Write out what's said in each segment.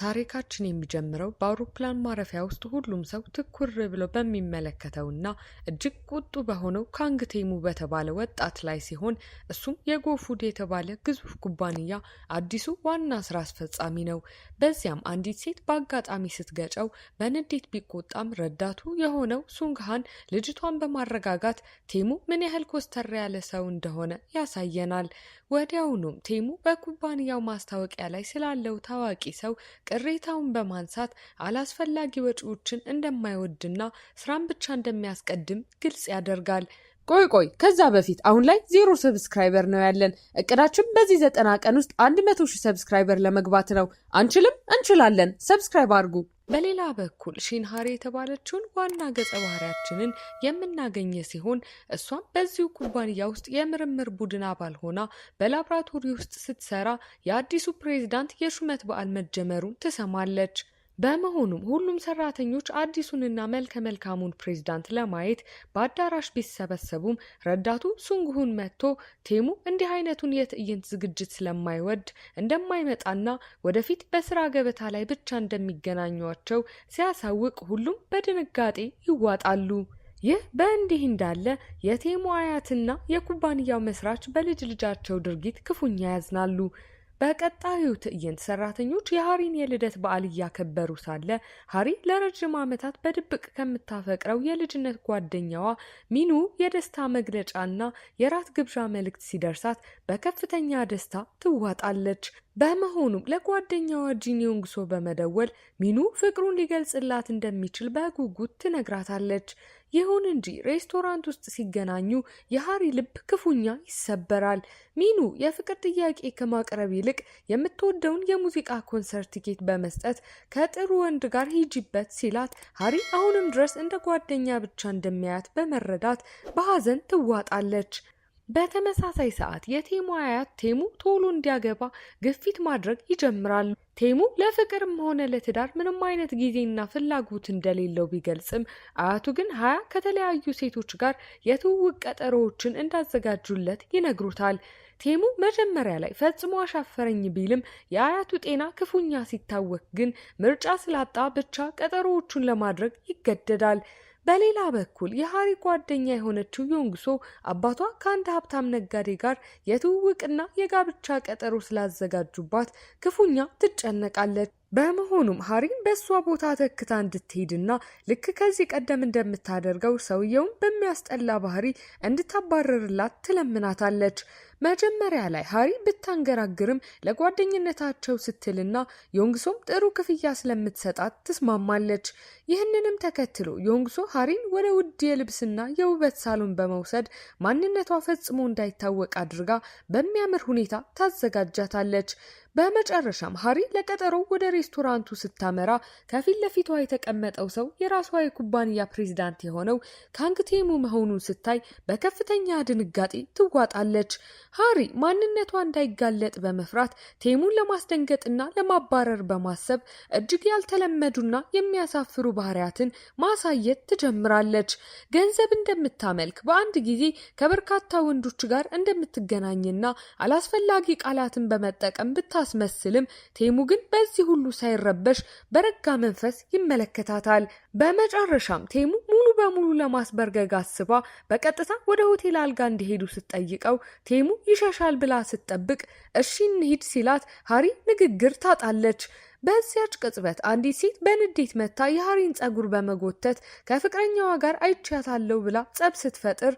ታሪካችን የሚጀምረው በአውሮፕላን ማረፊያ ውስጥ ሁሉም ሰው ትኩር ብሎ በሚመለከተውና እጅግ ቁጡ በሆነው ካንግ ቴሙ በተባለ ወጣት ላይ ሲሆን እሱም የጎፉድ የተባለ ግዙፍ ኩባንያ አዲሱ ዋና ስራ አስፈጻሚ ነው። በዚያም አንዲት ሴት በአጋጣሚ ስትገጨው በንዴት ቢቆጣም ረዳቱ የሆነው ሱንግሃን ልጅቷን በማረጋጋት ቴሙ ምን ያህል ኮስተር ያለ ሰው እንደሆነ ያሳየናል። ወዲያውኑም ቴሙ በኩባንያው ማስታወቂያ ላይ ስላለው ታዋቂ ሰው ቅሬታውን በማንሳት አላስፈላጊ ወጪዎችን እንደማይወድና ስራን ብቻ እንደሚያስቀድም ግልጽ ያደርጋል። ቆይ ከዛ በፊት አሁን ላይ 0 ሰብስክራይበር ነው ያለን። እቅዳችን በዚህ 90 ቀን ውስጥ 100,000 ሰብስክራይበር ለመግባት ነው። አንችልም? እንችላለን። ሰብስክራይብ አድርጉ። በሌላ በኩል ሺንሃሪ የተባለችውን ዋና ገጸ ባህሪያችንን የምናገኘ ሲሆን እሷም በዚሁ ኩባንያ ውስጥ የምርምር ቡድን አባል ሆና በላብራቶሪ ውስጥ ስትሰራ የአዲሱ ፕሬዝዳንት የሹመት በዓል መጀመሩን ትሰማለች። በመሆኑም ሁሉም ሰራተኞች አዲሱንና መልከ መልካሙን ፕሬዝዳንት ለማየት በአዳራሽ ቢሰበሰቡም ረዳቱ ሱንግሁን መጥቶ ቴሙ እንዲህ አይነቱን የትዕይንት ዝግጅት ስለማይወድ እንደማይመጣና ወደፊት በስራ ገበታ ላይ ብቻ እንደሚገናኟቸው ሲያሳውቅ ሁሉም በድንጋጤ ይዋጣሉ። ይህ በእንዲህ እንዳለ የቴሙ አያትና የኩባንያው መስራች በልጅ ልጃቸው ድርጊት ክፉኛ ያዝናሉ። በቀጣዩ ትዕይንት ሰራተኞች የሃሪን የልደት በዓል እያከበሩ ሳለ ሃሪ ለረጅም ዓመታት በድብቅ ከምታፈቅረው የልጅነት ጓደኛዋ ሚኑ የደስታ መግለጫና የራት ግብዣ መልእክት ሲደርሳት በከፍተኛ ደስታ ትዋጣለች። በመሆኑም ለጓደኛዋ ጂንዮንግሶ በመደወል ሚኑ ፍቅሩን ሊገልጽላት እንደሚችል በጉጉት ትነግራታለች። ይሁን እንጂ ሬስቶራንት ውስጥ ሲገናኙ የሃሪ ልብ ክፉኛ ይሰበራል። ሚኑ የፍቅር ጥያቄ ከማቅረብ ይልቅ የምትወደውን የሙዚቃ ኮንሰርት ቲኬት በመስጠት ከጥሩ ወንድ ጋር ሂጂበት ሲላት ሃሪ አሁንም ድረስ እንደ ጓደኛ ብቻ እንደሚያያት በመረዳት በሐዘን ትዋጣለች። በተመሳሳይ ሰዓት የቴሙ አያት ቴሙ ቶሎ እንዲያገባ ግፊት ማድረግ ይጀምራሉ። ቴሙ ለፍቅርም ሆነ ለትዳር ምንም አይነት ጊዜና ፍላጎት እንደሌለው ቢገልጽም አያቱ ግን 20 ከተለያዩ ሴቶች ጋር የትውውቅ ቀጠሮዎችን እንዳዘጋጁለት ይነግሩታል። ቴሙ መጀመሪያ ላይ ፈጽሞ አሻፈረኝ ቢልም የአያቱ ጤና ክፉኛ ሲታወክ ግን ምርጫ ስላጣ ብቻ ቀጠሮዎቹን ለማድረግ ይገደዳል። በሌላ በኩል የሃሪ ጓደኛ የሆነችው ዮንግሶ አባቷ ከአንድ ሀብታም ነጋዴ ጋር የትውውቅና የጋብቻ ቀጠሮ ስላዘጋጁባት ክፉኛ ትጨነቃለች። በመሆኑም ሃሪን በእሷ ቦታ ተክታ እንድትሄድና ልክ ከዚህ ቀደም እንደምታደርገው ሰውየውን በሚያስጠላ ባህሪ እንድታባረርላት ትለምናታለች። መጀመሪያ ላይ ሃሪ ብታንገራግርም ለጓደኝነታቸው ስትልና ዮንግሶም ጥሩ ክፍያ ስለምትሰጣት ትስማማለች። ይህንንም ተከትሎ ዮንግሶ ሃሪን ወደ ውድ የልብስና የውበት ሳሎን በመውሰድ ማንነቷ ፈጽሞ እንዳይታወቅ አድርጋ በሚያምር ሁኔታ ታዘጋጃታለች። በመጨረሻም ሃሪ ለቀጠሮው ወደ ሬስቶራንቱ ስታመራ ከፊት ለፊቷ የተቀመጠው ሰው የራሷ የኩባንያ ፕሬዝዳንት የሆነው ካንግ ቴሙ መሆኑን ስታይ በከፍተኛ ድንጋጤ ትዋጣለች። ሃሪ ማንነቷ እንዳይጋለጥ በመፍራት ቴሙን ለማስደንገጥና ለማባረር በማሰብ እጅግ ያልተለመዱና የሚያሳፍሩ ባህሪያትን ማሳየት ትጀምራለች። ገንዘብ እንደምታመልክ በአንድ ጊዜ ከበርካታ ወንዶች ጋር እንደምትገናኝና አላስፈላጊ ቃላትን በመጠቀም ብታስመስልም ቴሙ ግን በዚህ ሁሉ ሳይረበሽ በረጋ መንፈስ ይመለከታታል። በመጨረሻም ቴሙ ሙሉ በሙሉ ለማስበርገግ አስባ በቀጥታ ወደ ሆቴል አልጋ እንዲሄዱ ስትጠይቀው ቴሙ ይሸሻል ብላ ስትጠብቅ እሺ እንሂድ ሲላት ሃሪ ንግግር ታጣለች። በዚያች ቅጽበት አንዲት ሴት በንዴት መታ የሃሪን ጸጉር በመጎተት ከፍቅረኛዋ ጋር አይቻታለሁ ብላ ጸብ ስትፈጥር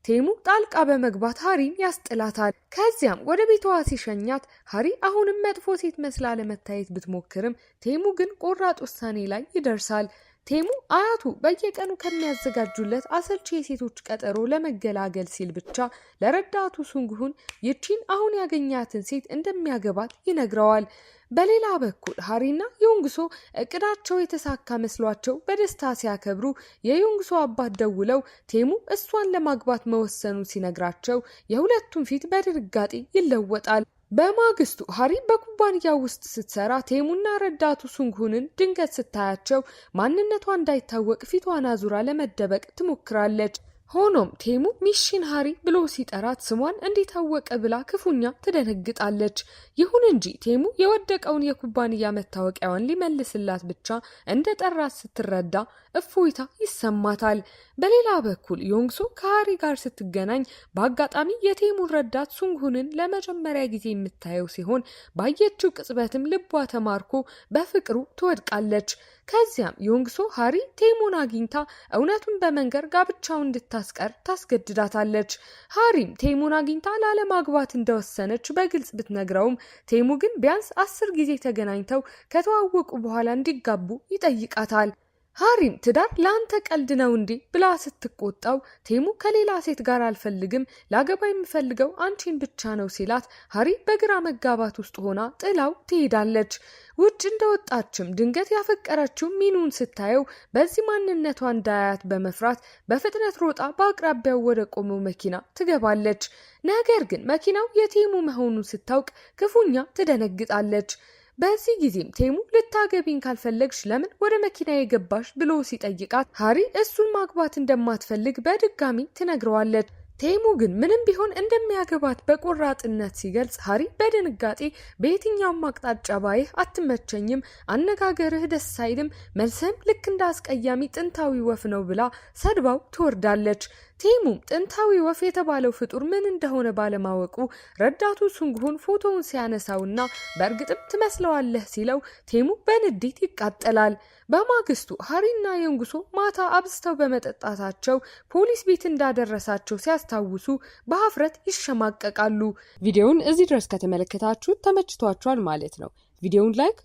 ቴሙ ጣልቃ በመግባት ሃሪን ያስጥላታል። ከዚያም ወደ ቤቷ ሲሸኛት ሃሪ አሁንም መጥፎ ሴት መስላ ለመታየት ብትሞክርም ቴሙ ግን ቆራጥ ውሳኔ ላይ ይደርሳል። ቴሙ አያቱ በየቀኑ ከሚያዘጋጁለት አሰልቺ የሴቶች ቀጠሮ ለመገላገል ሲል ብቻ ለረዳቱ ሱንግሁን ይቺን አሁን ያገኛትን ሴት እንደሚያገባት ይነግረዋል። በሌላ በኩል ሃሪና ዮንግሶ እቅዳቸው የተሳካ መስሏቸው በደስታ ሲያከብሩ የዮንግሶ አባት ደውለው ቴሙ እሷን ለማግባት መወሰኑ ሲነግራቸው የሁለቱም ፊት በድንጋጤ ይለወጣል። በማግስቱ ሃሪ በኩባንያ ውስጥ ስትሰራ ቴሙና ረዳቱ ሱንግሁንን ድንገት ስታያቸው ማንነቷ እንዳይታወቅ ፊቷን አዙራ ለመደበቅ ትሞክራለች። ሆኖም ቴሙ ሚሽን ሃሪ ብሎ ሲጠራት ስሟን እንዲታወቀ ብላ ክፉኛ ትደነግጣለች። ይሁን እንጂ ቴሙ የወደቀውን የኩባንያ መታወቂያዋን ሊመልስላት ብቻ እንደ ጠራት ስትረዳ እፎይታ ይሰማታል። በሌላ በኩል ዮንግሶ ከሃሪ ጋር ስትገናኝ በአጋጣሚ የቴሙን ረዳት ሱንግሁንን ለመጀመሪያ ጊዜ የምታየው ሲሆን ባየችው ቅጽበትም ልቧ ተማርኮ በፍቅሩ ትወድቃለች። ከዚያም ዮንግሶ ሃሪ ቴሙን አግኝታ እውነቱን በመንገር ጋብቻውን እንድታስቀር ታስገድዳታለች። ሃሪም ቴሙን አግኝታ ላለማግባት እንደወሰነች በግልጽ ብትነግረውም ቴሙ ግን ቢያንስ 10 ጊዜ ተገናኝተው ከተዋወቁ በኋላ እንዲጋቡ ይጠይቃታል። ሃሪም ትዳር ለአንተ ቀልድ ነው እንዴ ብላ ስትቆጣው ቴሙ ከሌላ ሴት ጋር አልፈልግም፣ ላገባ የምፈልገው አንቺን ብቻ ነው ሲላት ሃሪ በግራ መጋባት ውስጥ ሆና ጥላው ትሄዳለች። ውጭ እንደወጣችም ድንገት ያፈቀረችው ሚኑን ስታየው በዚህ ማንነቷ እንዳያት በመፍራት በፍጥነት ሮጣ በአቅራቢያው ወደ ቆመው መኪና ትገባለች። ነገር ግን መኪናው የቴሙ መሆኑን ስታውቅ ክፉኛ ትደነግጣለች። በዚህ ጊዜም ቴሙ ልታገቢኝ ካልፈለግሽ ለምን ወደ መኪና የገባሽ ብሎ ሲጠይቃት ሃሪ እሱን ማግባት እንደማትፈልግ በድጋሚ ትነግረዋለች። ቴሙ ግን ምንም ቢሆን እንደሚያገባት በቆራጥነት ሲገልጽ ሃሪ በድንጋጤ በየትኛውም አቅጣጫ ባይህ አትመቸኝም፣ አነጋገርህ ደስ አይልም፣ መልስህም ልክ እንደ አስቀያሚ ጥንታዊ ወፍ ነው ብላ ሰድባው ትወርዳለች። ቴሙም ጥንታዊ ወፍ የተባለው ፍጡር ምን እንደሆነ ባለማወቁ ረዳቱ ሱንግሁን ፎቶውን ሲያነሳውና በእርግጥም ትመስለዋለህ ሲለው ቴሙ በንዴት ይቃጠላል። በማግስቱ ሃሪና ዮንግሶ ማታ አብዝተው በመጠጣታቸው ፖሊስ ቤት እንዳደረሳቸው ሲያስታውሱ በሀፍረት ይሸማቀቃሉ። ቪዲዮውን እዚህ ድረስ ከተመለከታችሁ ተመችቷችኋል ማለት ነው። ቪዲዮውን ላይክ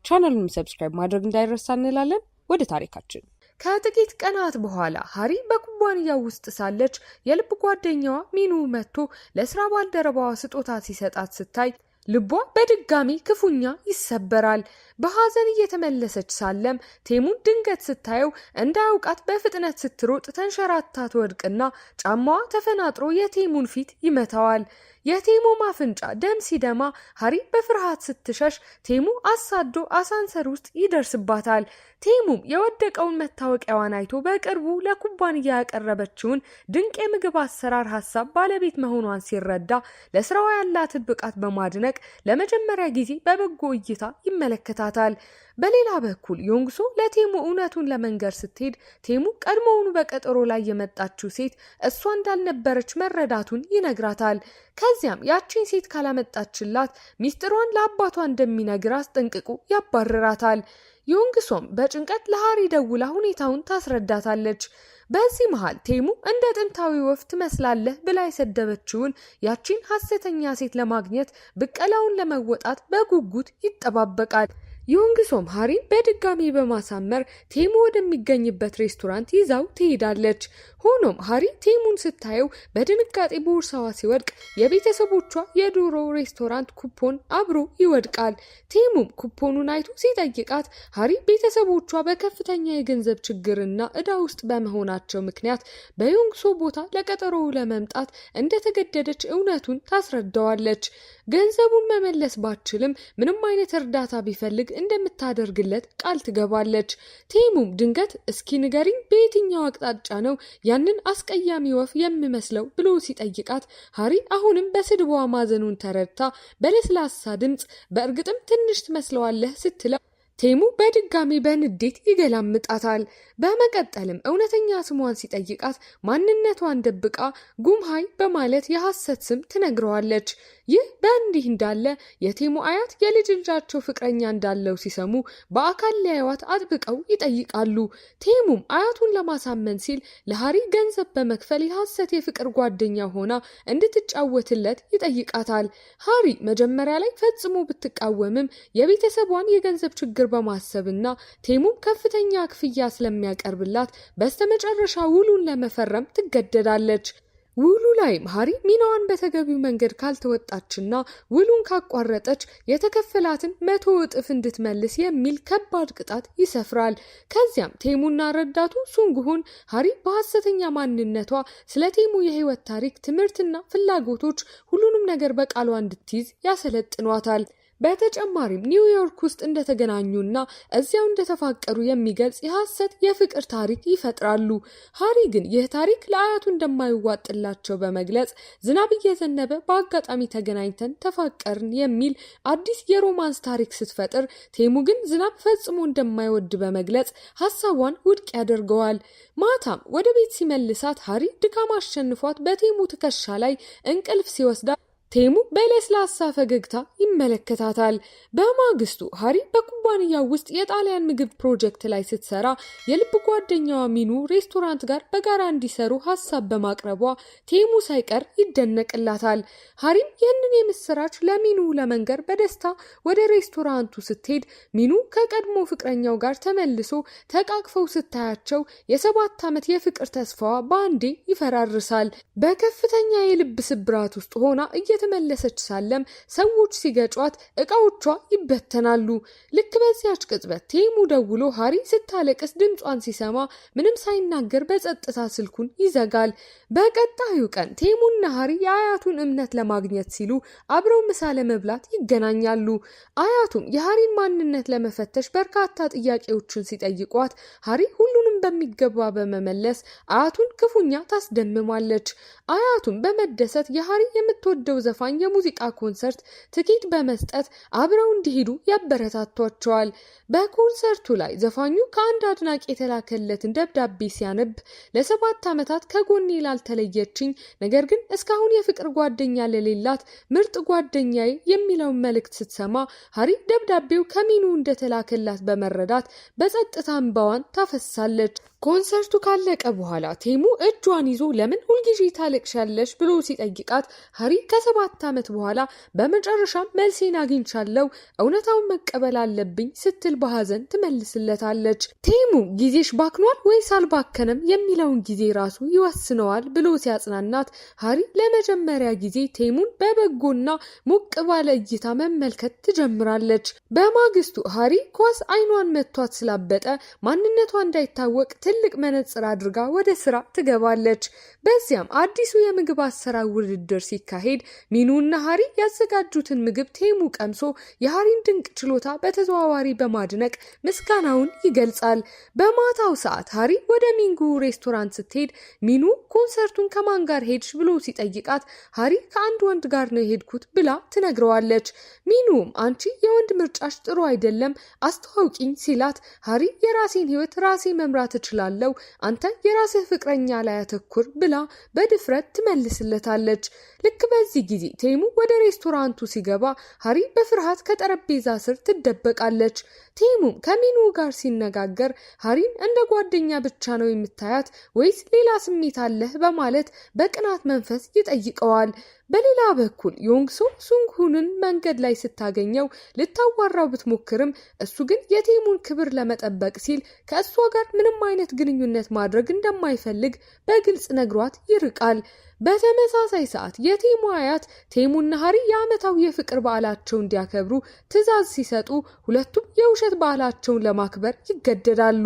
ቻናሉንም ሰብስክራይብ ማድረግ እንዳይረሳ እንላለን። ወደ ታሪካችን ከጥቂት ቀናት በኋላ ሃሪ በኩባንያው ውስጥ ሳለች የልብ ጓደኛዋ ሚኑ መጥቶ ለስራ ባልደረባዋ ስጦታ ሲሰጣት ስታይ ልቧ በድጋሚ ክፉኛ ይሰበራል። በሐዘን እየተመለሰች ሳለም ቴሙን ድንገት ስታየው እንዳያውቃት በፍጥነት ስትሮጥ ተንሸራታ ትወድቅና ጫማዋ ተፈናጥሮ የቴሙን ፊት ይመታዋል። የቴሙ ማፍንጫ ደም ሲደማ ሃሪ በፍርሃት ስትሸሽ ቴሙ አሳዶ አሳንሰር ውስጥ ይደርስባታል። ቴሙም የወደቀውን መታወቂያዋን አይቶ በቅርቡ ለኩባንያ ያቀረበችውን ድንቅ የምግብ አሰራር ሀሳብ ባለቤት መሆኗን ሲረዳ ለስራዋ ያላትን ብቃት በማድነቅ ለመጀመሪያ ጊዜ በበጎ እይታ ይመለከታታል። በሌላ በኩል ዮንግሶ ለቴሙ እውነቱን ለመንገር ስትሄድ ቴሙ ቀድሞውኑ በቀጠሮ ላይ የመጣችው ሴት እሷ እንዳልነበረች መረዳቱን ይነግራታል። ከዚያም ያቺን ሴት ካላመጣችላት ሚስጥሯን ለአባቷ እንደሚነግር አስጠንቅቆ ያባርራታል። ዮንግሶም በጭንቀት ለሃሪ ደውላ ሁኔታውን ታስረዳታለች። በዚህ መሃል ቴሙ እንደ ጥንታዊ ወፍ ትመስላለህ ብላ የሰደበችውን ያቺን ሐሰተኛ ሴት ለማግኘት ብቀላውን ለመወጣት በጉጉት ይጠባበቃል። ዮንግሶም ሃሪን በድጋሚ በማሳመር ቴሙ ወደሚገኝበት ሬስቶራንት ይዛው ትሄዳለች። ሆኖም ሃሪ ቴሙን ስታየው በድንጋጤ ቦርሳዋ ሲወድቅ የቤተሰቦቿ የዶሮ ሬስቶራንት ኩፖን አብሮ ይወድቃል። ቴሙም ኩፖኑን አይቶ ሲጠይቃት ሃሪ ቤተሰቦቿ በከፍተኛ የገንዘብ ችግርና ዕዳ ውስጥ በመሆናቸው ምክንያት በዮንግሶ ቦታ ለቀጠሮው ለመምጣት እንደተገደደች እውነቱን ታስረዳዋለች። ገንዘቡን መመለስ ባትችልም ምንም አይነት እርዳታ ቢፈልግ እንደምታደርግለት ቃል ትገባለች። ቴሙም ድንገት እስኪ ንገሪኝ በየትኛው አቅጣጫ ነው ያንን አስቀያሚ ወፍ የሚመስለው ብሎ ሲጠይቃት ሃሪ አሁንም በስድቧ ማዘኑን ተረድታ በለስላሳ ድምፅ በእርግጥም ትንሽ ትመስለዋለህ ስትለው ቴሙ በድጋሚ በንዴት ይገላምጣታል። በመቀጠልም እውነተኛ ስሟን ሲጠይቃት ማንነቷን ደብቃ ጉምሃይ በማለት የሐሰት ስም ትነግረዋለች። ይህ በእንዲህ እንዳለ የቴሙ አያት የልጅ ልጃቸው ፍቅረኛ እንዳለው ሲሰሙ በአካል ሊያዩዋት አጥብቀው ይጠይቃሉ። ቴሙም አያቱን ለማሳመን ሲል ለሃሪ ገንዘብ በመክፈል የሐሰት የፍቅር ጓደኛ ሆና እንድትጫወትለት ይጠይቃታል። ሃሪ መጀመሪያ ላይ ፈጽሞ ብትቃወምም የቤተሰቧን የገንዘብ ችግር በማሰብና ቴሙም ከፍተኛ ክፍያ ስለሚያቀርብላት በስተመጨረሻ ውሉን ለመፈረም ትገደዳለች። ውሉ ላይም ሃሪ ሚናዋን በተገቢው መንገድ ካልተወጣችና ውሉን ካቋረጠች የተከፈላትን 100 እጥፍ እንድትመልስ የሚል ከባድ ቅጣት ይሰፍራል። ከዚያም ቴሙና ረዳቱ ሱንግሁን ሃሪ በሐሰተኛ ማንነቷ ስለ ቴሙ የህይወት ታሪክ፣ ትምህርትና ፍላጎቶች ሁሉንም ነገር በቃሏ እንድትይዝ ያሰለጥኗታል። በተጨማሪም ኒውዮርክ ውስጥ እንደተገናኙና እዚያው እንደተፋቀሩ የሚገልጽ የሐሰት የፍቅር ታሪክ ይፈጥራሉ። ሃሪ ግን ይህ ታሪክ ለአያቱ እንደማይዋጥላቸው በመግለጽ ዝናብ እየዘነበ በአጋጣሚ ተገናኝተን ተፋቀርን የሚል አዲስ የሮማንስ ታሪክ ስትፈጥር፣ ቴሙ ግን ዝናብ ፈጽሞ እንደማይወድ በመግለጽ ሐሳቧን ውድቅ ያደርገዋል። ማታም ወደ ቤት ሲመልሳት ሃሪ ድካም አሸንፏት በቴሙ ትከሻ ላይ እንቅልፍ ሲወስዳ ቴሙ በለስላሳ ፈገግታ ይመለከታታል። በማግስቱ ሃሪ በኩባንያው ውስጥ የጣሊያን ምግብ ፕሮጀክት ላይ ስትሰራ የልብ ጓደኛዋ ሚኑ ሬስቶራንት ጋር በጋራ እንዲሰሩ ሐሳብ በማቅረቧ ቴሙ ሳይቀር ይደነቅላታል። ሃሪም ይህንን የምስራች ለሚኑ ለመንገር በደስታ ወደ ሬስቶራንቱ ስትሄድ ሚኑ ከቀድሞ ፍቅረኛው ጋር ተመልሶ ተቃቅፈው ስታያቸው የ7 ዓመት የፍቅር ተስፋዋ በአንዴ ይፈራርሳል። በከፍተኛ የልብ ስብራት ውስጥ ሆና ተመለሰች ሳለም ሰዎች ሲገጯት እቃዎቿ ይበተናሉ። ልክ በዚያች ቅጽበት ቴሙ ደውሎ ሃሪ ስታለቅስ ድምጿን ሲሰማ ምንም ሳይናገር በጸጥታ ስልኩን ይዘጋል። በቀጣዩ ቀን ቴሙና ሃሪ የአያቱን እምነት ለማግኘት ሲሉ አብረው ምሳ ለመብላት ይገናኛሉ። አያቱም የሃሪን ማንነት ለመፈተሽ በርካታ ጥያቄዎችን ሲጠይቋት ሃሪ ሁሉንም በሚገባ በመመለስ አያቱን ክፉኛ ታስደምማለች። አያቱም በመደሰት የሃሪ የምትወደው ዘፋኝ የሙዚቃ ኮንሰርት ትኬት በመስጠት አብረው እንዲሄዱ ያበረታቷቸዋል። በኮንሰርቱ ላይ ዘፋኙ ከአንድ አድናቂ የተላከለትን ደብዳቤ ሲያነብ ለ7 ዓመታት ከጎኔ ላልተለየችኝ ነገር ግን እስካሁን የፍቅር ጓደኛ ለሌላት ምርጥ ጓደኛዬ የሚለውን መልእክት ስትሰማ ሃሪ ደብዳቤው ከሚኑ እንደተላከላት በመረዳት በጸጥታ እንባዋን ታፈሳለች። ኮንሰርቱ ካለቀ በኋላ ቴሙ እጇን ይዞ ለምን ሁልጊዜ ታለቅሻለሽ ብሎ ሲጠይቃት ሃሪ ከ7 ዓመት በኋላ በመጨረሻ መልሴን አግኝቻለሁ፣ እውነታውን መቀበል አለብኝ ስትል በሐዘን ትመልስለታለች። ቴሙ ጊዜሽ ባክኗል ወይስ አልባከነም የሚለውን ጊዜ ራሱ ይወስነዋል ብሎ ሲያጽናናት ሃሪ ለመጀመሪያ ጊዜ ቴሙን በበጎና ሞቅ ባለ እይታ መመልከት ትጀምራለች። በማግስቱ ሃሪ ኳስ አይኗን መቷት ስላበጠ ማንነቷ እንዳይታወቅ ትልቅ መነጽር አድርጋ ወደ ስራ ትገባለች። በዚያም አዲሱ የምግብ አሰራር ውድድር ሲካሄድ ሚኑና ሃሪ ያዘጋጁትን ምግብ ቴሙ ቀምሶ የሃሪን ድንቅ ችሎታ በተዘዋዋሪ በማድነቅ ምስጋናውን ይገልጻል። በማታው ሰዓት ሃሪ ወደ ሚንጉ ሬስቶራንት ስትሄድ ሚኑ ኮንሰርቱን ከማን ጋር ሄድሽ ብሎ ሲጠይቃት ሃሪ ከአንድ ወንድ ጋር ነው የሄድኩት ብላ ትነግረዋለች። ሚኑም አንቺ የወንድ ምርጫሽ ጥሩ አይደለም አስተዋውቂኝ ሲላት ሃሪ የራሴን ህይወት ራሴ መምራት እችላለሁ፣ አንተ የራስህ ፍቅረኛ ላይ አተኩር ብላ በድፍረት ትመልስለታለች። ልክ በዚህ ጊዜ ቴሙ ወደ ሬስቶራንቱ ሲገባ ሃሪ በፍርሃት ከጠረጴዛ ስር ትደበቃለች። ቴሙም ከሚኑ ጋር ሲነጋገር ሃሪን እንደ ጓደኛ ብቻ ነው የምታያት ወይስ ሌላ ስሜት አለህ በማለት በቅናት መንፈስ ይጠይቀዋል። በሌላ በኩል ዮንግሶ ሱንግሁንን መንገድ ላይ ስታገኘው ልታዋራው ብትሞክርም እሱ ግን የቴሙን ክብር ለመጠበቅ ሲል ከእሷ ጋር ምንም አይነት ግንኙነት ማድረግ እንደማይፈልግ በግልጽ ነግሯት ይርቃል። በተመሳሳይ ሰዓት የቴሙ አያት ቴሙና ሃሪ የዓመታዊ የፍቅር በዓላቸው እንዲያከብሩ ትዕዛዝ ሲሰጡ ሁለቱም የውሸት በዓላቸውን ለማክበር ይገደዳሉ።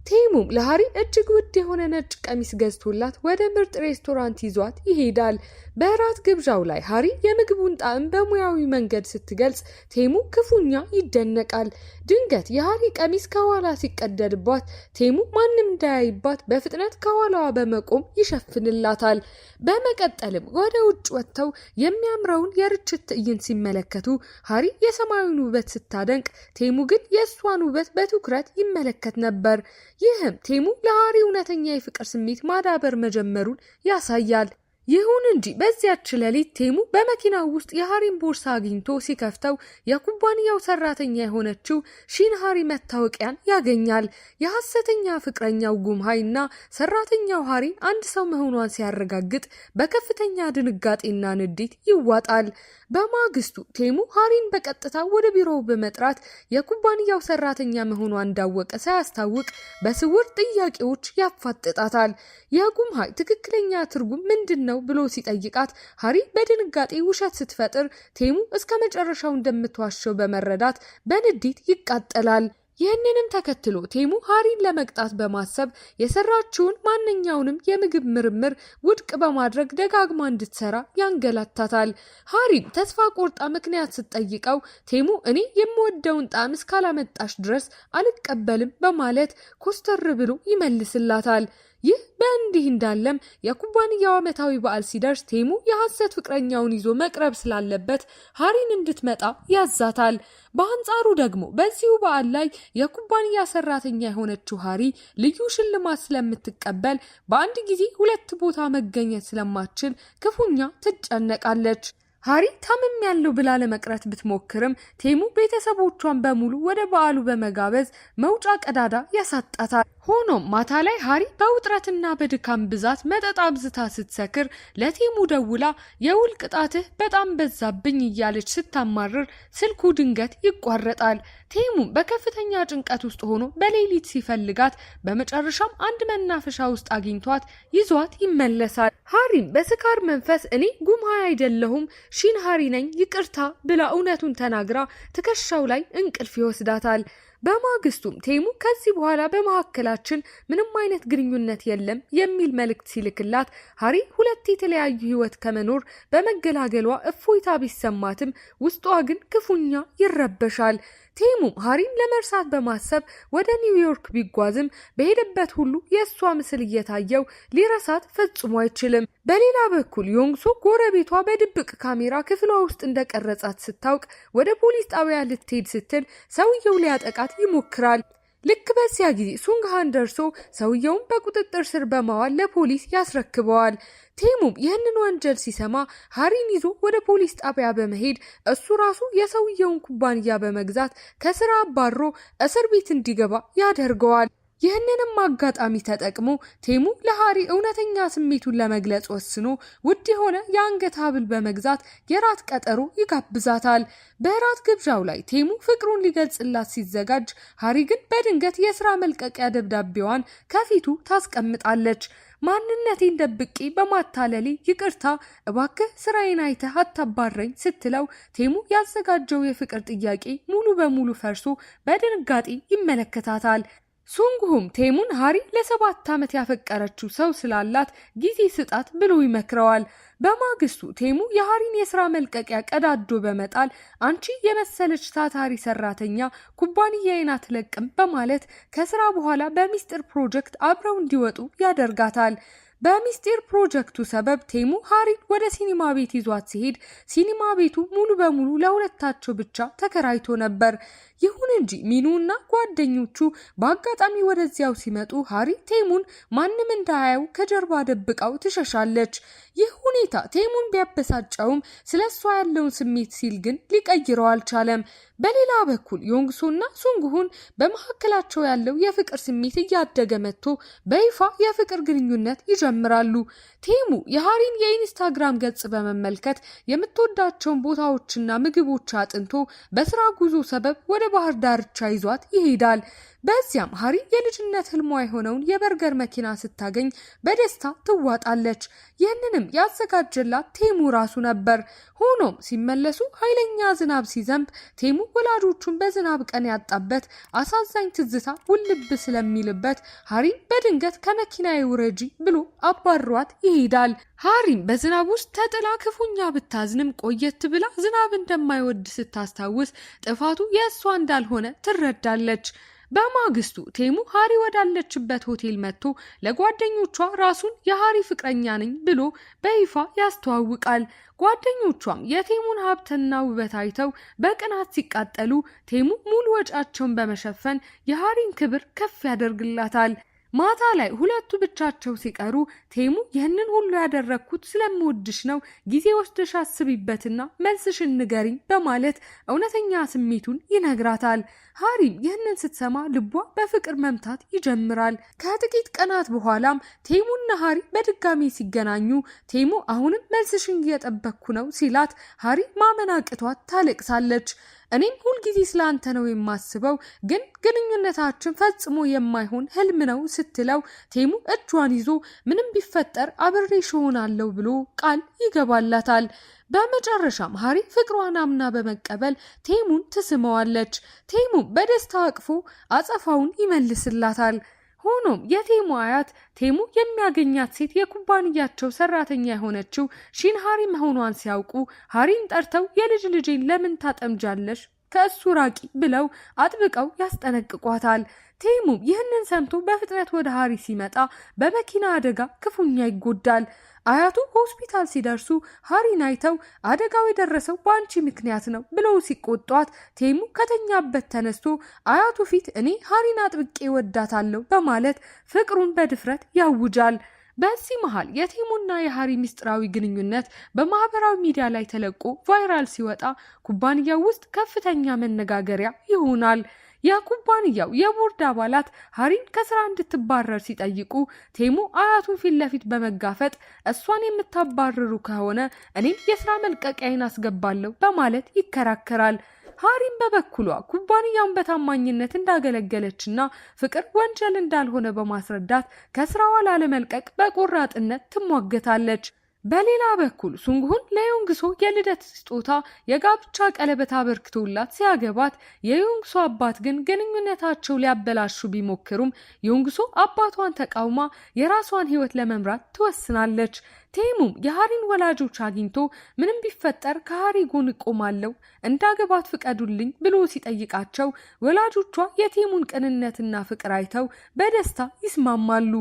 ቴሙም ለሃሪ እጅግ ውድ የሆነ ነጭ ቀሚስ ገዝቶላት ወደ ምርጥ ሬስቶራንት ይዟት ይሄዳል። በራት ግብዣው ላይ ሃሪ የምግቡን ጣዕም በሙያዊ መንገድ ስትገልጽ ቴሙ ክፉኛ ይደነቃል። ድንገት የሃሪ ቀሚስ ከኋላ ሲቀደድባት ቴሙ ማንም እንዳያይባት በፍጥነት ከኋላዋ በመቆም ይሸፍንላታል። በመቀጠልም ወደ ውጭ ወጥተው የሚያምረውን የርችት ትዕይንት ሲመለከቱ ሃሪ የሰማዩን ውበት ስታደንቅ ቴሙ ግን የእሷን ውበት በትኩረት ይመለከት ነበር። ይህም ቴሙ ለሃሪ እውነተኛ የፍቅር ስሜት ማዳበር መጀመሩን ያሳያል። ይሁን እንጂ በዚያች ሌሊት ቴሙ በመኪናው ውስጥ የሃሪን ቦርሳ አግኝቶ ሲከፍተው የኩባንያው ሰራተኛ የሆነችው ሺንሃሪ መታወቂያን ያገኛል። የሐሰተኛ ፍቅረኛው ጉምሃይና ሰራተኛው ሃሪ አንድ ሰው መሆኗን ሲያረጋግጥ በከፍተኛ ድንጋጤና ንዴት ይዋጣል። በማግስቱ ቴሙ ሃሪን በቀጥታ ወደ ቢሮው በመጥራት የኩባንያው ሰራተኛ መሆኗን እንዳወቀ ሳያስታውቅ በስውር ጥያቄዎች ያፋጥጣታል። የጉምሃይ ትክክለኛ ትርጉም ምንድነው ብሎ ሲጠይቃት ሃሪ በድንጋጤ ውሸት ስትፈጥር ቴሙ እስከ መጨረሻው እንደምትዋሸው በመረዳት በንዴት ይቃጠላል። ይህንንም ተከትሎ ቴሙ ሃሪን ለመቅጣት በማሰብ የሰራችውን ማንኛውንም የምግብ ምርምር ውድቅ በማድረግ ደጋግማ እንድትሰራ ያንገላታታል። ሃሪም ተስፋ ቆርጣ ምክንያት ስትጠይቀው ቴሙ እኔ የምወደውን ጣዕም እስካላመጣሽ ድረስ አልቀበልም በማለት ኮስተር ብሎ ይመልስላታል። ይህ በእንዲህ እንዳለም የኩባንያው ዓመታዊ በዓል ሲደርስ ቴሙ የሐሰት ፍቅረኛውን ይዞ መቅረብ ስላለበት ሃሪን እንድትመጣ ያዛታል። በአንጻሩ ደግሞ በዚሁ በዓል ላይ የኩባንያ ሰራተኛ የሆነችው ሃሪ ልዩ ሽልማት ስለምትቀበል በአንድ ጊዜ 2 ቦታ መገኘት ስለማትችል ክፉኛ ትጨነቃለች። ሃሪ ታምም ያለው ብላ ለመቅረት ብትሞክርም ቴሙ ቤተሰቦቿን በሙሉ ወደ በዓሉ በመጋበዝ መውጫ ቀዳዳ ያሳጣታል። ሆኖም ማታ ላይ ሃሪ በውጥረትና በድካም ብዛት መጠጥ አብዝታ ስትሰክር ለቴሙ ደውላ የውል ቅጣትህ በጣም በዛብኝ እያለች ስታማርር ስልኩ ድንገት ይቋረጣል። ቴሙም በከፍተኛ ጭንቀት ውስጥ ሆኖ በሌሊት ሲፈልጋት በመጨረሻም አንድ መናፈሻ ውስጥ አግኝቷት ይዟት ይመለሳል። ሃሪም በስካር መንፈስ እኔ ጉምሃ አይደለሁም ሺን ሃሪ ነኝ ይቅርታ ብላ እውነቱን ተናግራ ትከሻው ላይ እንቅልፍ ይወስዳታል። በማግስቱም ቴሙ ከዚህ በኋላ በመካከላችን ምንም አይነት ግንኙነት የለም የሚል መልእክት ሲልክላት ሃሪ 2 የተለያዩ ህይወት ከመኖር በመገላገሏ እፎይታ ቢሰማትም ውስጧ ግን ክፉኛ ይረበሻል። ቴሙም ሃሪን ለመርሳት በማሰብ ወደ ኒውዮርክ ቢጓዝም በሄደበት ሁሉ የእሷ ምስል እየታየው ሊረሳት ፈጽሞ አይችልም። በሌላ በኩል ዮንግሶ ጎረቤቷ በድብቅ ካሜራ ክፍሏ ውስጥ እንደቀረጻት ስታውቅ ወደ ፖሊስ ጣቢያ ልትሄድ ስትል ሰውየው ሊያጠቃት ይሞክራል። ልክ በዚያ ጊዜ ሱንግሃን ደርሶ ሰውየውን በቁጥጥር ስር በማዋል ለፖሊስ ያስረክበዋል። ቴሙም ይህንን ወንጀል ሲሰማ ሃሪን ይዞ ወደ ፖሊስ ጣቢያ በመሄድ እሱ ራሱ የሰውየውን ኩባንያ በመግዛት ከስራ አባሮ እስር ቤት እንዲገባ ያደርገዋል። ይህንንም አጋጣሚ ተጠቅሞ ቴሙ ለሃሪ እውነተኛ ስሜቱን ለመግለጽ ወስኖ ውድ የሆነ የአንገት ሐብል በመግዛት የራት ቀጠሮ ይጋብዛታል። በራት ግብዣው ላይ ቴሙ ፍቅሩን ሊገልጽላት ሲዘጋጅ ሃሪ ግን በድንገት የስራ መልቀቂያ ደብዳቤዋን ከፊቱ ታስቀምጣለች። ማንነቴን ደብቄ በማታለሌ ይቅርታ እባክህ ስራዬን አይተህ አታባረኝ ስትለው ቴሙ ያዘጋጀው የፍቅር ጥያቄ ሙሉ በሙሉ ፈርሶ በድንጋጤ ይመለከታታል። ሱንግሁም ቴሙን ሃሪ ለ7 ዓመት ያፈቀረችው ሰው ስላላት ጊዜ ስጣት ብሎ ይመክረዋል። በማግስቱ ቴሙ የሃሪን የስራ መልቀቂያ ቀዳዶ በመጣል አንቺ የመሰለች ታታሪ ሰራተኛ ኩባንያዬን አትለቅም በማለት ከስራ በኋላ በሚስጥር ፕሮጀክት አብረው እንዲወጡ ያደርጋታል። በሚስጢር ፕሮጀክቱ ሰበብ ቴሙ ሃሪን ወደ ሲኒማ ቤት ይዟት ሲሄድ ሲኒማ ቤቱ ሙሉ በሙሉ ለሁለታቸው ብቻ ተከራይቶ ነበር። ይሁን እንጂ ሚኑና ጓደኞቹ በአጋጣሚ ወደዚያው ሲመጡ ሃሪ ቴሙን ማንም እንዳያየው ከጀርባ ደብቃው ትሸሻለች። ይህ ሁኔታ ቴሙን ቢያበሳጨውም ስለሷ ያለውን ስሜት ሲል ግን ሊቀይረው አልቻለም። በሌላ በኩል ዮንግሶና ሱንግሁን በመካከላቸው ያለው የፍቅር ስሜት እያደገ መጥቶ በይፋ የፍቅር ግንኙነት ይጀምራሉ። ቴሙ የሃሪን የኢንስታግራም ገጽ በመመልከት የምትወዳቸውን ቦታዎችና ምግቦች አጥንቶ በስራ ጉዞ ሰበብ ወደ ባህር ዳርቻ ይዟት ይሄዳል። በዚያም ሃሪ የልጅነት ህልሟ የሆነውን የበርገር መኪና ስታገኝ በደስታ ትዋጣለች። ይህንንም ያዘጋጀላት ቴሙ ራሱ ነበር። ሆኖም ሲመለሱ ኃይለኛ ዝናብ ሲዘንብ ቴሙ ወላጆቹን በዝናብ ቀን ያጣበት አሳዛኝ ትዝታ ውልብ ስለሚልበት ሃሪ በድንገት ከመኪናዬ ውረጂ ብሎ አባሯት ይሄዳል። ሃሪም በዝናብ ውስጥ ተጥላ ክፉኛ ብታዝንም ቆየት ብላ ዝናብ እንደማይወድ ስታስታውስ ጥፋቱ የእሷ እንዳልሆነ ትረዳለች። በማግስቱ ቴሙ ሃሪ ወዳለችበት ሆቴል መጥቶ ለጓደኞቿ ራሱን የሃሪ ፍቅረኛ ነኝ ብሎ በይፋ ያስተዋውቃል። ጓደኞቿም የቴሙን ሀብትና ውበት አይተው በቅናት ሲቃጠሉ ቴሙ ሙሉ ወጪያቸውን በመሸፈን የሃሪን ክብር ከፍ ያደርግላታል። ማታ ላይ ሁለቱ ብቻቸው ሲቀሩ ቴሙ ይህንን ሁሉ ያደረግኩት ስለምወድሽ ነው፣ ጊዜ ወስደሽ አስቢበትና መልስሽን ንገሪኝ በማለት እውነተኛ ስሜቱን ይነግራታል። ሃሪም ይህንን ስትሰማ ልቧ በፍቅር መምታት ይጀምራል። ከጥቂት ቀናት በኋላም ቴሙና ሃሪ በድጋሚ ሲገናኙ ቴሙ አሁንም መልስሽን እየጠበቅኩ ነው ሲላት ሃሪ ማመን አቅቷት ታለቅሳለች። እኔም ሁል ጊዜ ስላንተ ነው የማስበው፣ ግን ግንኙነታችን ፈጽሞ የማይሆን ህልም ነው ስትለው ቴሙ እጇን ይዞ ምንም ቢፈጠር አብሬሽ እሆናለሁ ብሎ ቃል ይገባላታል። በመጨረሻም ሃሪ ፍቅሯን አምና በመቀበል ቴሙን ትስመዋለች። ቴሙ በደስታ አቅፎ አጸፋውን ይመልስላታል። ሆኖም የቴሙ አያት ቴሙ የሚያገኛት ሴት የኩባንያቸው ሰራተኛ የሆነችው ሺንሃሪ መሆኗን ሲያውቁ ሃሪን ጠርተው የልጅ ልጄን ለምን ታጠምጃለሽ? ከእሱ ራቂ ብለው አጥብቀው ያስጠነቅቋታል። ቴሙ ይህንን ሰምቶ በፍጥነት ወደ ሃሪ ሲመጣ በመኪና አደጋ ክፉኛ ይጎዳል። አያቱ ሆስፒታል ሲደርሱ ሃሪን አይተው አደጋው የደረሰው በአንቺ ምክንያት ነው ብለው ሲቆጧት ቴሙ ከተኛበት ተነስቶ አያቱ ፊት እኔ ሃሪን አጥብቄ ወዳታለሁ በማለት ፍቅሩን በድፍረት ያውጃል። በዚህ መሃል የቴሙና የሃሪ ምስጢራዊ ግንኙነት በማህበራዊ ሚዲያ ላይ ተለቆ ቫይራል ሲወጣ ኩባንያው ውስጥ ከፍተኛ መነጋገሪያ ይሆናል። የኩባንያው የቦርድ አባላት ሃሪን ከስራ እንድትባረር ሲጠይቁ ቴሙ አያቱን ፊት ለፊት በመጋፈጥ እሷን የምታባርሩ ከሆነ እኔም የስራ መልቀቂያዬን አስገባለሁ በማለት ይከራከራል። ሃሪን በበኩሏ ኩባንያውን በታማኝነት እንዳገለገለችና ፍቅር ወንጀል እንዳልሆነ በማስረዳት ከስራዋ ላለመልቀቅ በቆራጥነት ትሟገታለች። በሌላ በኩል ሱንግሁን ለዮንግሶ የልደት ስጦታ የጋብቻ ቀለበት አበርክቶላት ሲያገባት የዮንግሶ አባት ግን ግንኙነታቸው ሊያበላሹ ቢሞክሩም ዮንግሶ አባቷን ተቃውማ የራሷን ህይወት ለመምራት ትወስናለች። ቴሙም የሃሪን ወላጆች አግኝቶ ምንም ቢፈጠር ከሃሪ ጎን ቆማለሁ እንዳገባት ፍቀዱልኝ ብሎ ሲጠይቃቸው ወላጆቿ የቴሙን ቅንነትና ፍቅር አይተው በደስታ ይስማማሉ።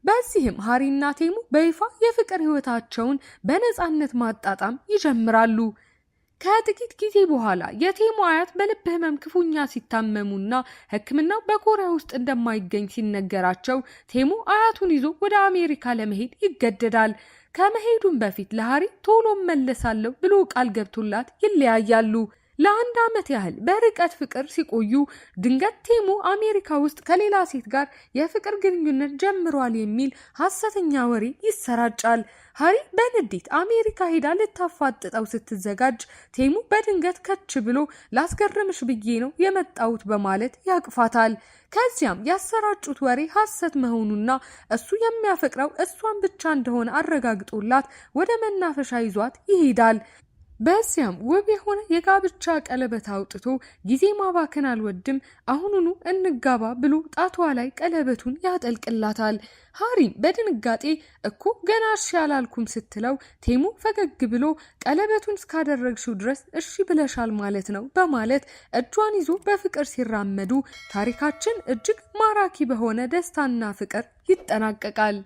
በዚህም ሃሪና ቴሙ በይፋ የፍቅር ህይወታቸውን በነጻነት ማጣጣም ይጀምራሉ። ከጥቂት ጊዜ በኋላ የቴሙ አያት በልብ ህመም ክፉኛ ሲታመሙና ሕክምናው በኮሪያ ውስጥ እንደማይገኝ ሲነገራቸው ቴሙ አያቱን ይዞ ወደ አሜሪካ ለመሄድ ይገደዳል። ከመሄዱም በፊት ለሃሪ ቶሎ መለሳለሁ ብሎ ቃል ገብቶላት ይለያያሉ። ለአንድ ዓመት ያህል በርቀት ፍቅር ሲቆዩ ድንገት ቴሙ አሜሪካ ውስጥ ከሌላ ሴት ጋር የፍቅር ግንኙነት ጀምሯል የሚል ሐሰተኛ ወሬ ይሰራጫል። ሃሪ በንዴት አሜሪካ ሄዳ ልታፋጥጠው ስትዘጋጅ ቴሙ በድንገት ከች ብሎ ላስገርምሽ ብዬ ነው የመጣሁት በማለት ያቅፋታል። ከዚያም ያሰራጩት ወሬ ሐሰት መሆኑና እሱ የሚያፈቅረው እሷን ብቻ እንደሆነ አረጋግጦላት ወደ መናፈሻ ይዟት ይሄዳል። በዚያም ውብ የሆነ የጋብቻ ቀለበት አውጥቶ ጊዜ ማባከን አልወድም አሁኑኑ እንጋባ ብሎ ጣቷ ላይ ቀለበቱን ያጠልቅላታል። ሃሪም በድንጋጤ እኮ ገና እሺ አላልኩም ስትለው ቴሙ ፈገግ ብሎ ቀለበቱን እስካደረግሽው ድረስ እሺ ብለሻል ማለት ነው በማለት እጇን ይዞ በፍቅር ሲራመዱ ታሪካችን እጅግ ማራኪ በሆነ ደስታና ፍቅር ይጠናቀቃል።